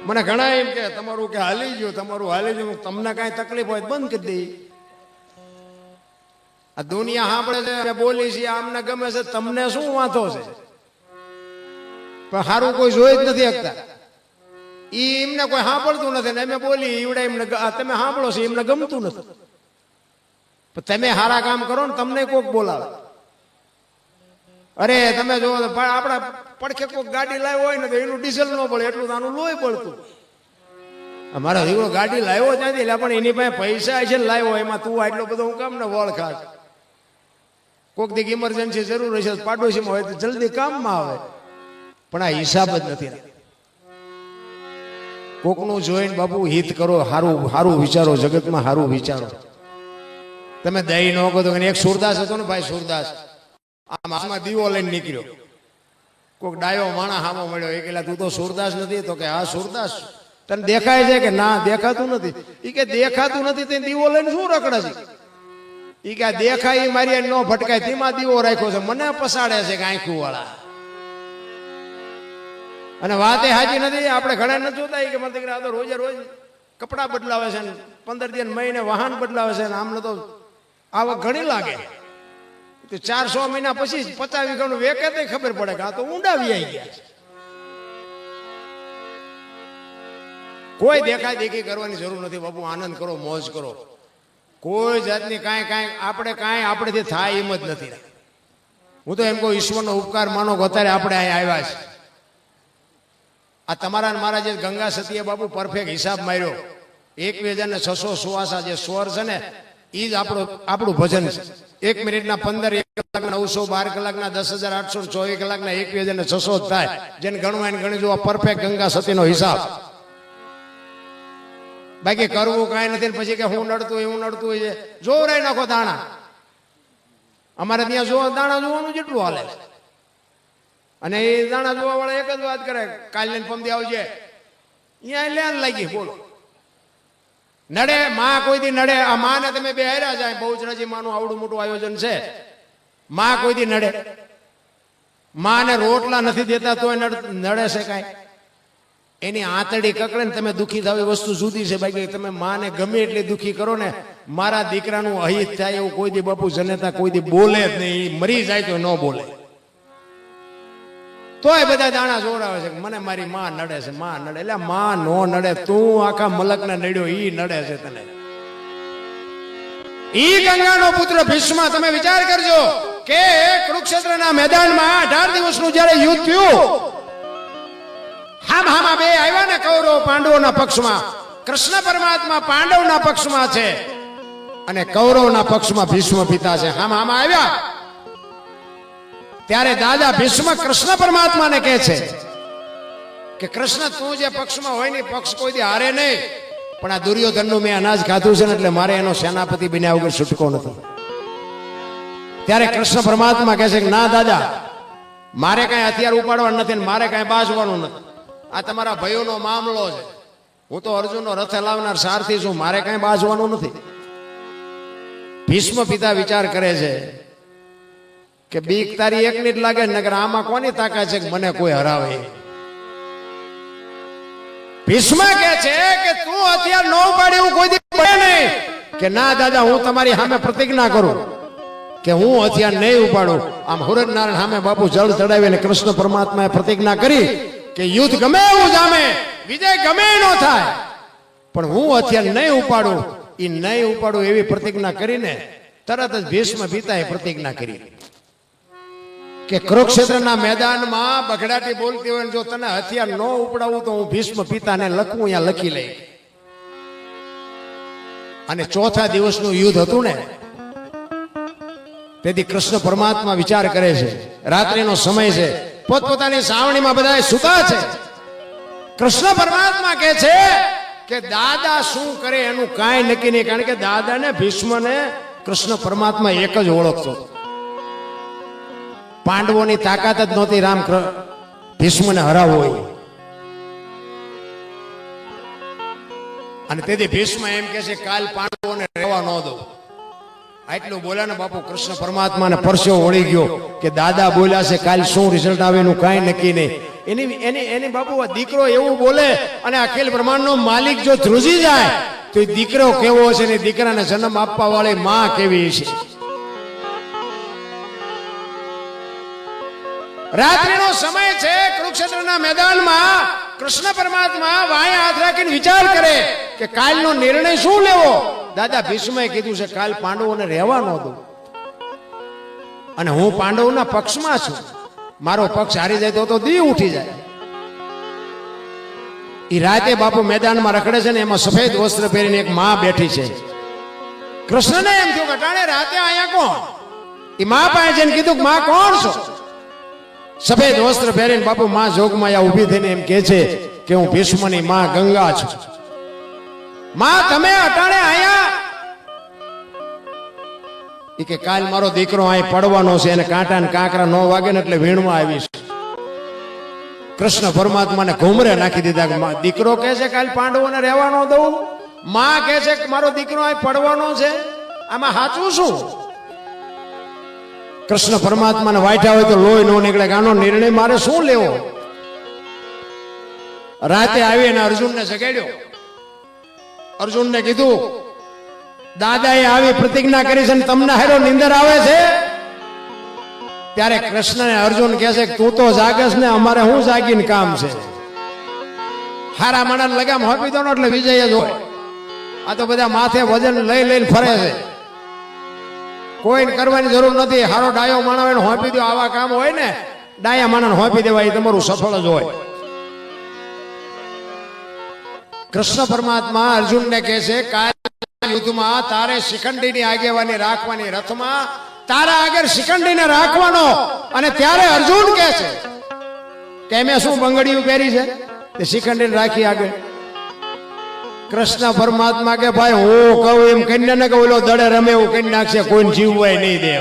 મને ઘણા એમ કે તમારું કે હાલી ગયું, તમારું હાલી ગયું, તમને કાંઈ તકલીફ હોય બંધ કરી દઈ. આ દુનિયા સાંભળે છે, બોલી છે, આમને ગમે છે, તમને શું વાંધો છે? પણ સારું કોઈ જોઈ જ નથી શકતા. એમને કોઈ સાંભળતું નથી ને અમે બોલી એવડે એમને તમે સાંભળો છો એમને ગમતું નથી. પણ તમે સારા કામ કરો ને તમને કોક બોલાવે. અરે તમે જો આપડા પડખે કોઈક ગાડી લાવ્યો હોય ને તો એનું ડીઝલ ન પડે એટલું આનું લોહી પડતું. અમારો દીકરો ગાડી લાવ્યો ત્યાંથી પણ એની પાસે પૈસા છે ને લાવ્યો એમાં તું આટલો બધો હું કામ ને વળ ખાસ. કોઈક દીક ઇમરજન્સી જરૂર હશે પાડોશીમાં હોય તો જલ્દી કામમાં આવે. પણ આ હિસાબ જ નથી. કોકનું જોઈને બાપુ હિત કરો, સારું સારું વિચારો, જગતમાં સારું વિચારો. તમે દઈ ન કહો તો એક સુરદાસ હતો ને ભાઈ, સુરદાસ આમાં દીવો લઈને નીકળ્યો. કોઈક ડાયો માણા હામો મળ્યો. એ કહેલા તું તો સુરદાસ નથી? તો કે હા સુરદાસ. તને દેખાય છે? કે ના દેખાતું નથી. એ કે દેખાતું નથી તે દીવો લઈને શું રખડે છે? એ કે દેખાય મારી ન ભટકાય તેમાં દીવો રાખ્યો છે, મને પસાડે છે કે આંખું વાળા. અને વાત એ હાજી નથી. આપણે ઘણા નથી જોતા કે મારા દીકરા તો રોજે રોજ કપડા બદલાવે છે ને 15 દિવસ મહિને વાહન બદલાવે છે ને આમને તો આવક ઘણી લાગે. 400 મહિના પછી 50 વીઘાનું વેકે તો ખબર પડે કે આ તો ઊંડા વ્યાઈ ગયા છે. કોઈ દેખાય દેખી કરવાની જરૂર નથી બાપુ. આનંદ કરો, મોજ કરો. કોઈ જાતની કાંઈ આપણેથી થાય એમ જ નથી. હું તો એમ કહું ઈશ્વરનો ઉપકાર માનો કે અત્યારે આપણે અહીંયા આવ્યા છે. આ તમારા મારા જે ગંગા સતીએ બાપુ પરફેક્ટ હિસાબ માર્યો. 21,600 જે સ્વર છે ને એ જ આપણું ભજન છે. 1 મિનિટના 15, 1 કલાકના 900, 12 કલાકના 10,800, 24 કલાકના 21,600 થાય. જેને ગણવા એને ગણી જોવા પરફેક્ટ ગંગા સતીનો હિસાબ. બાકી કરવું કાંઈ નથી. પછી કે હું નડતું હોય, હું નડતું હોય છે. જોવરાઈ નાખો દાણા. અમારે ત્યાં જો દાણા જોવાનું જેટલું હાલે. અને એ દાણા જોવા વાળા એક જ વાત કરે, કાલ લઈને પમદી આવજે. અહીંયા લેન લાગી બોલો. નડે માં કોઈ દી નડે? આ માં ને તમે બે હાર્યા જાય. બહુચરાજી માનું આવડું મોટું આયોજન છે. માં કોઈ દી નડે? માં ને રોટલા નથી દેતા તોય નડે છે કાંઈ? એની આંતડી કકડે ને તમે દુઃખી થાવ એ વસ્તુ જુદી છે. બાકી તમે માને ગમે એટલી દુઃખી કરો ને, મારા દીકરાનું અહિત થાય એવું કોઈ દી બાપુ જનેતા કોઈ દી બોલે જ નહીં. મરી જાય તો ન બોલે. તોય બધા દાણા જોડાવે છે મને મારી માં નડે છે, માં નડે. એટલે માં નો નડે, તું આખા મલક ને નડ્યો ઈ નડે છે તને. ઈ ગંગાનો પુત્ર ભીષ્મ, તમે વિચાર કરજો કે કુરુક્ષેત્રના મેદાનમાં 18 દિવસનું જયારે યુદ્ધ થયું, હામાં બે આવ્યા ને કૌરવ પાંડવોના પક્ષમાં. કૃષ્ણ પરમાત્મા પાંડવના પક્ષમાં છે અને કૌરવના પક્ષમાં ભીષ્મ પિતા છે. હામાં આવ્યા ત્યારે દાદા ભીષ્મ કૃષ્ણ પરમાત્માને કહે છે કે કૃષ્ણ તું જે પક્ષમાં હોય ને પક્ષ કોઈ દી હારે નહીં, પણ આ દુર્યોધનનું મેં અનાજ ખાધું છે ને એટલે મારે એનો સેનાપતિ બન્યા વગર છૂટકો નથી. ત્યારે કૃષ્ણ પરમાત્મા કહે છે કે ના દાદા, મારે કાંઈ હથિયાર ઉપાડવાનું નથી ને મારે કાંઈ બાજવાનું નથી. આ તમારા ભાઈઓનો મામલો છે. હું તો અર્જુનનો રથ લાવનાર સારથી છું, મારે કાંઈ બાજવાનું નથી. ભીષ્મ પિતા વિચાર કરે છે કે બીક તારી એકની જ લાગે નગર આમાં કોની તાકાત છે કે મને કોઈ હરાવે. ભીષ્મ કહે છે કે તું હથિયાર ન ઉપાડી હું કોઈ દી બને નહીં. કે ના દાદા, હું તમારી સામે પ્રતિજ્ઞા કરું કે હું હથિયાર નહીં ઉપાડું. આમ હુરજ નારાયણ સામે બાપુ જળ ચડાવીને કૃષ્ણ પરમાત્માએ પ્રતિજ્ઞા કરી કે યુદ્ધ ગમે એવું જામે, વિજય ગમે ન થાય, પણ હું હથિયાર નહીં ઉપાડું. એ નહીં ઉપાડું એવી પ્રતિજ્ઞા કરીને તરત જ ભીષ્મ પિતાએ પ્રતિજ્ઞા કરી કે કુરુક્ષેત્રના મેદાનમાં બગડાટી બોલતી હોય જો તને હથિયાર ન ઉપડાવું તો હું ભીષ્મ પિતાને લખું, અહીંયા લખી લઈ. અને ચોથા દિવસનું યુદ્ધ હતું ને, તેથી કૃષ્ણ પરમાત્મા વિચાર કરે છે, રાત્રિનો સમય છે, પોતપોતાની સાવણીમાં બધા સુતા છે. કૃષ્ણ પરમાત્મા કહે છે કે દાદા શું કરે એનું કાંઈ નક્કી નહીં, કારણ કે દાદાને ભીષ્મને કૃષ્ણ પરમાત્મા એક જ ઓળખતો. પાંડવોની તાકાત જ નહોતી રામ ભીષ્મને હરાવવો હોય. અને તેથી ભીષ્મ એમ કે છે કાલ પાંડવોને રહેવા ન દો. આટલું બોલ્યા ને બાપુ કૃષ્ણ પરમાત્માને પરસ્યો વળી ગયો કે દાદા બોલ્યા છે કાલ શું રિઝલ્ટ આવે એનું કાંઈ નક્કી નહીં. એની એની એની બાપુ આ દીકરો એવું બોલે અને અખિલ બ્રહ્માંડનો માલિક જો ધ્રુજી જાય તો એ દીકરો કેવો છે ને દીકરાને જન્મ આપવા વાળી માં કેવી છે. રાત્રિનો સમય છે, કુરુક્ષેત્રના મેદાનમાં કૃષ્ણ પરમાત્મા વાય હાથ રાખીને વિચાર કરે કે કાલનો નિર્ણય શું લેવો. દાદા ભીષ્મએ કીધું છે કાલ પાંડવોને રહેવા ન દઉં અને હું પાંડવોના પક્ષમાં છું. મારો પક્ષ હારી જાય તો દી ઉઠી જાય. એ રાતે બાપુ મેદાનમાં રખડે છે ને એમાં સફેદ વસ્ત્ર પહેરીને એક માં બેઠી છે. કૃષ્ણને એમ થયું કે અટાણે રાતે અહીંયા કોણ? એ માં પાસે જઈને કીધું કે માં કોણ છો? સફેદ વસ્ત્ર પહેરીને બાપુ માં જોગમાયા ઊભી થઈને એમ કહે છે કે હું ભીષ્મની માં ગંગા છું. માં તમે અટાણે આયા? એ કે કાલ મારો દીકરો અહીં પડવાનો છે અને કાંટા ને કાંકરા ન વાગે ને એટલે વીણમાં આવીશ. કૃષ્ણ પરમાત્માને ઘુમરે નાખી દીધા કે દીકરો કહે છે કાલ પાંડવોને રહેવાનો દઉં, માં કહે છે કે મારો દીકરો અહીં પડવાનો છે, આમાં સાચું શું? કૃષ્ણ પરમાત્માને વાંચ્યા હોય તો લોહી નો નીકળે કે આનો નિર્ણય મારે શું લેવો. રાતે આવી અને અર્જુનને જગાડ્યો. અર્જુનને કીધું દાદાએ આવી પ્રતિજ્ઞા કરી છે ને તમને હેરો નિંદર આવે છે. ત્યારે કૃષ્ણને અર્જુન કહે છે કે તું તો જાગસ ને અમારે શું જાગીને કામ છે. હારા માણસ લગામ હોપી દો એટલે વિજય જ હોય. આ તો બધા માથે વજન લઈ લઈને ફરે છે, કોઈને કરવાની જરૂર નથી. હારો ડાયો માણસ હોય હોપી દો. આવા કામ હોય ને ડાયા માણસ હોપી દેવાય એ તમારું સફળ જ હોય. કૃષ્ણ પરમાત્મા અર્જુનને કહે છે કાલ યુદ્ધમાં તારે શિખંડીની આગેવાની રાખવાની, રથમાં તારા આગળ શિખંડીને રાખવાનો. અને ત્યારે અર્જુન કહે છે કે મેં શું બંગડીયું પહેરી છે તે શિખંડીને રાખી આગળ. કૃષ્ણ પરમાત્મા કે ભાઈ હું કહું એમ કન્યા ને કે ઓલો દડે રમે એવું કરી નાખશે, કોઈને જીવવાય નહીં દે.